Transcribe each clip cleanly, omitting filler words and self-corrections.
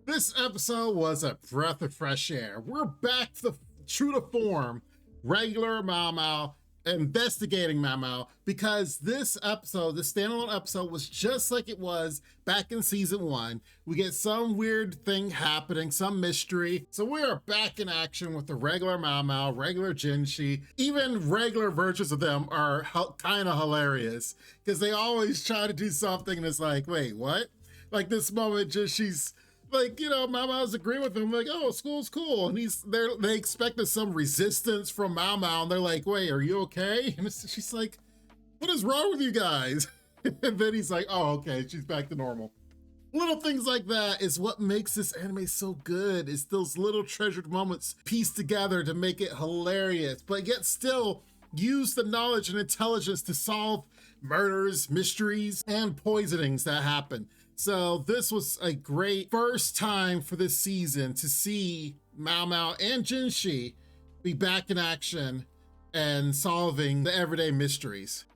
This episode was a breath of fresh air. We're back to true to form, regular Maomao, investigating Maomao, because this episode, this standalone episode, was just like it was back in season 1. We get some weird thing happening, some mystery. So we are back in action with the regular Maomao, regular Jinshi. Even regular versions of them are kind of hilarious because they always try to do something and it's like, wait, what? Like this moment, Jinshi's like, you know, Maomao's agreeing with him, like, oh, school's cool. And they expected some resistance from Maomao, and they're like, wait, are you okay? And she's like, what is wrong with you guys? And then he's like, oh, okay, she's back to normal. Little things like that is what makes this anime so good. It's those little treasured moments pieced together to make it hilarious, but yet still use the knowledge and intelligence to solve murders, mysteries, and poisonings that happen. So this was a great first time for this season to see Maomao and Jinshi be back in action and solving the everyday mysteries.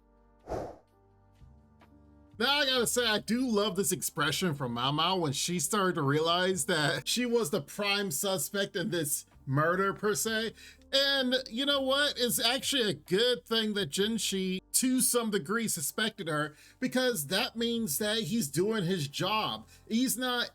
Now I gotta say, I do love this expression from Maomao when she started to realize that she was the prime suspect in this murder per se. And you know what? It's actually a good thing that Jinshi, to some degree, suspected her, because that means that he's doing his job. He's not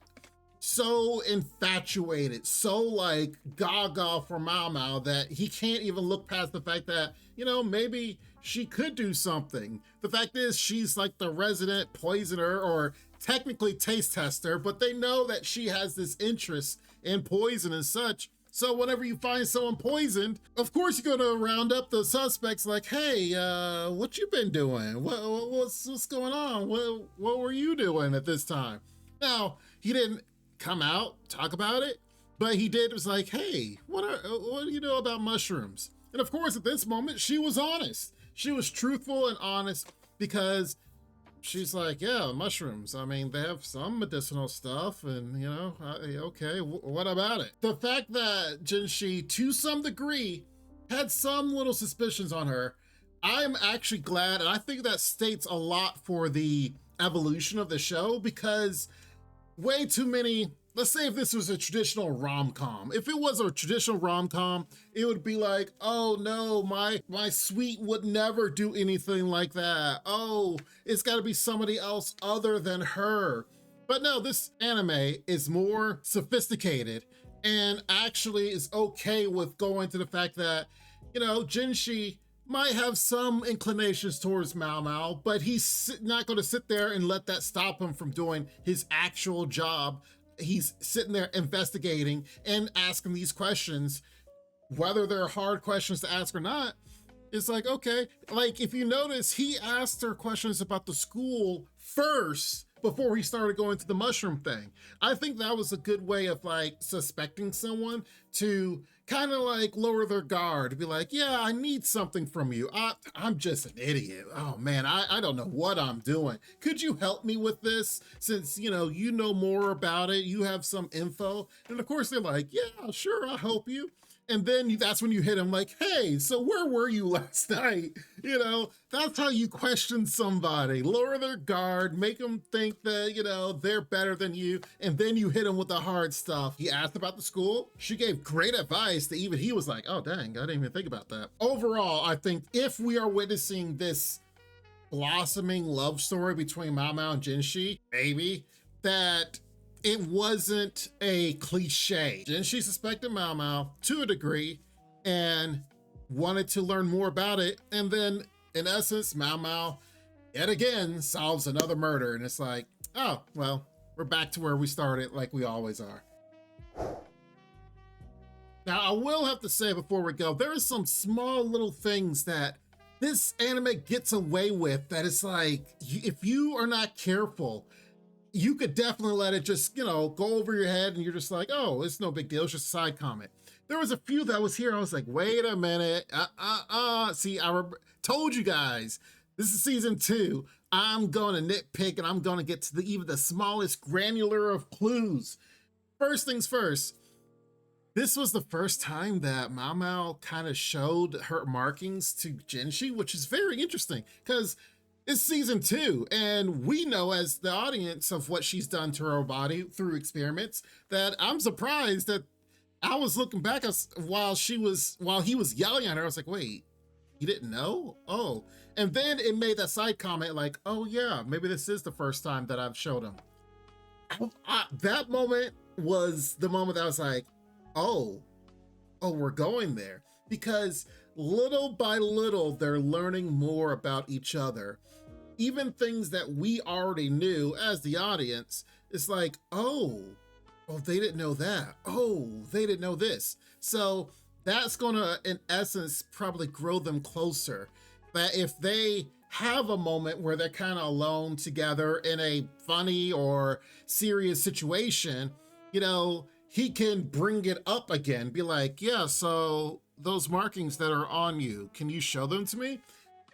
so infatuated, so like gaga for Maomao that he can't even look past the fact that, you know, maybe she could do something. The fact is, she's like the resident poisoner or technically taste tester, but they know that she has this interest in poison and such. So whenever you find someone poisoned, of course you're gonna round up the suspects like, hey, what you been doing? What's going on? What were you doing at this time? Now, he didn't come out, talk about it, but he did, was like, hey, what do you know about mushrooms? And of course, at this moment, she was honest. She was truthful and honest because she's like, yeah, mushrooms. I mean, they have some medicinal stuff and, you know, okay, what about it? The fact that Jinshi, to some degree, had some little suspicions on her, I'm actually glad, and I think that states a lot for the evolution of the show, because way too many, let's say if this was a traditional rom-com. If it was a traditional rom-com, it would be like, oh no, my sweet would never do anything like that. Oh, it's gotta be somebody else other than her. But no, this anime is more sophisticated and actually is okay with going to the fact that, you know, Jinshi might have some inclinations towards Maomao, but he's not gonna sit there and let that stop him from doing his actual job. He's sitting there investigating and asking these questions, whether they're hard questions to ask or not. It's like, okay, like if you notice, he asked her questions about the school first before he started going to the mushroom thing. I think that was a good way of like suspecting someone to kind of like lower their guard, to be like, yeah, I need something from you. I'm just an idiot. Oh man, I don't know what I'm doing. Could you help me with this? Since, you know more about it, you have some info. And of course they're like, yeah, sure, I'll help you. And then that's when you hit him like, hey, so where were you last night? You know, that's how you question somebody. Lower their guard, make them think that, you know, they're better than you. And then you hit them with the hard stuff. He asked about the school. She gave great advice that even he was like, oh, dang, I didn't even think about that. Overall, I think if we are witnessing this blossoming love story between Maomao and Jinshi, maybe, that it wasn't a cliche. Jinshi suspected Maomao to a degree and wanted to learn more about it. And then in essence, Maomao yet again solves another murder. And it's like, oh, well, we're back to where we started like we always are. Now, I will have to say before we go, there are some small little things that this anime gets away with that it's like, if you are not careful, you could definitely let it just, you know, go over your head and you're just like, oh, it's no big deal. It's just a side comment. There was a few that was here. I was like, wait a minute. See, I told you guys, this is season 2. I'm going to nitpick and I'm going to get to even the smallest granular of clues. First things first, this was the first time that Maomao kind of showed her markings to Jinshi, which is very interesting because It's season 2, and we know as the audience of what she's done to her body through experiments that I'm surprised that I was looking back while he was yelling at her. I was like, wait, you didn't know? Oh. And then it made that side comment like, oh yeah, maybe this is the first time that I've showed him. That moment was the moment that I was like, oh, we're going there. Because little by little, they're learning more about each other. Even things that we already knew as the audience, it's like, oh, they didn't know that. Oh, they didn't know this. So that's gonna, in essence, probably grow them closer. That if they have a moment where they're kind of alone together in a funny or serious situation, you know, he can bring it up again, be like, yeah, so those markings that are on you, can you show them to me?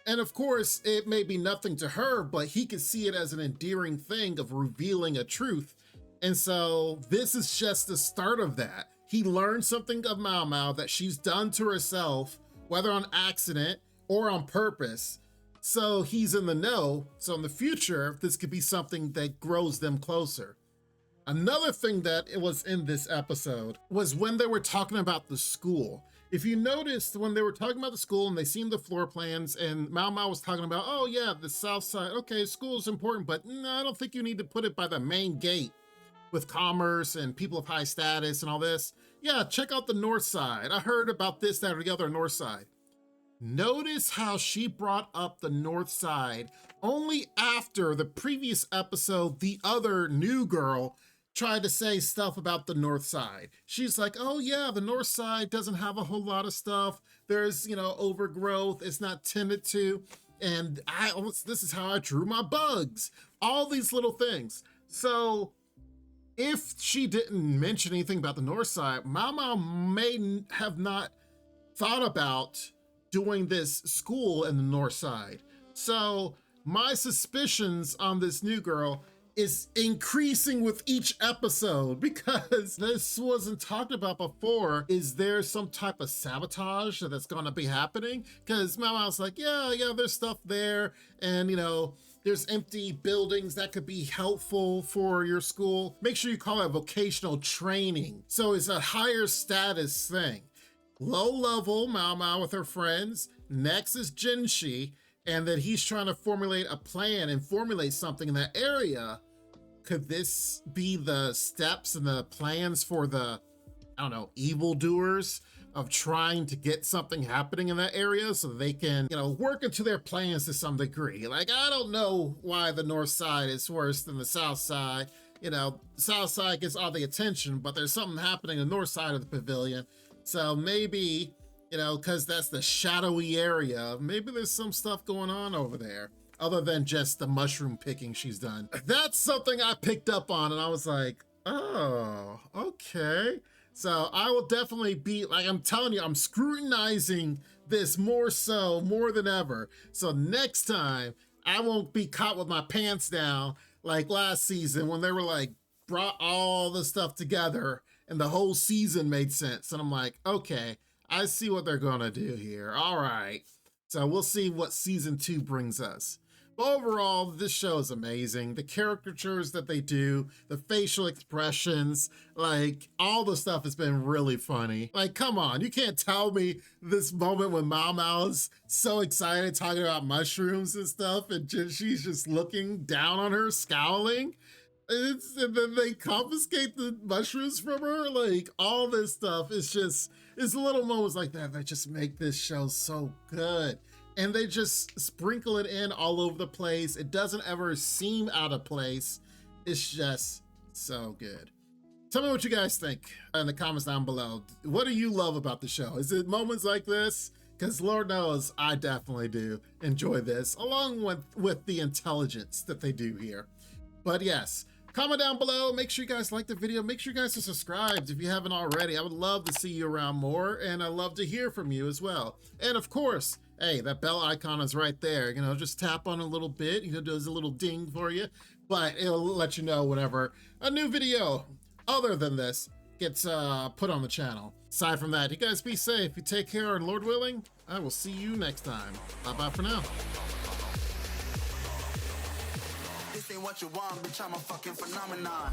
And of course, it may be nothing to her, but he could see it as an endearing thing of revealing a truth. And so this is just the start of that. He learned something of Maomao that she's done to herself, whether on accident or on purpose. So he's in the know. So in the future, this could be something that grows them closer. Another thing that it was in this episode was when they were talking about the school. If you noticed, when they were talking about the school and they seen the floor plans and Maomao was talking about, oh yeah, the south side, okay, school is important, but no, I don't think you need to put it by the main gate with commerce and people of high status and all this. Yeah, check out the north side. I heard about this, that, or the other north side. Notice how she brought up the north side only after the previous episode, the other new girl tried to say stuff about the north side. She's like, oh yeah, the north side doesn't have a whole lot of stuff. There's, you know, overgrowth. It's not tended to. And this is how I drew my bugs. All these little things. So if she didn't mention anything about the north side, Maomao may have not thought about doing this school in the north side. So my suspicions on this new girl is increasing with each episode because this wasn't talked about before. Is there some type of sabotage that's gonna be happening? Because Maomao's like, yeah, there's stuff there, and you know, there's empty buildings that could be helpful for your school. Make sure you call it vocational training. So it's a higher status thing. Low level Maomao with her friends. Next is Jinshi, and that he's trying to formulate a plan and formulate something in that area. Could this be the steps and the plans for the, I don't know, evildoers of trying to get something happening in that area so they can, you know, work into their plans to some degree? Like, I don't know why the north side is worse than the south side. You know, the south side gets all the attention, but there's something happening in the north side of the pavilion. So maybe, you know, because that's the shadowy area, maybe there's some stuff going on over there other than just the mushroom picking she's done. That's something I picked up on and I was like, oh, okay. So I will definitely be, like I'm telling you, I'm scrutinizing this more than ever. So next time I won't be caught with my pants down like last season when they were like, brought all the stuff together and the whole season made sense. And I'm like, okay, I see what they're gonna do here. All right. So we'll see what season 2 brings us. But overall, this show is amazing. The caricatures that they do, the facial expressions, like all the stuff has been really funny. Like, come on, you can't tell me this moment when Maomao's so excited talking about mushrooms and stuff and she's just looking down on her, scowling. And then they confiscate the mushrooms from her. Like, all this stuff is just, it's little moments like that that just make this show so good. And they just sprinkle it in all over the place. It doesn't ever seem out of place. It's just so good. Tell me what you guys think in the comments down below. What do you love about the show? Is it moments like this? Because Lord knows I definitely do enjoy this, along with the intelligence that they do here. But yes, comment down below. Make sure you guys like the video. Make sure you guys are subscribed if you haven't already. I would love to see you around more, and I love to hear from you as well. And of course, hey, that bell icon is right there. You know, just tap on a little bit. You know, does a little ding for you, but it'll let you know whenever a new video other than this gets put on the channel. Aside from that, you guys be safe. You take care, and Lord willing, I will see you next time. Bye-bye for now. what you want, bitch, I'm a fucking phenomenon.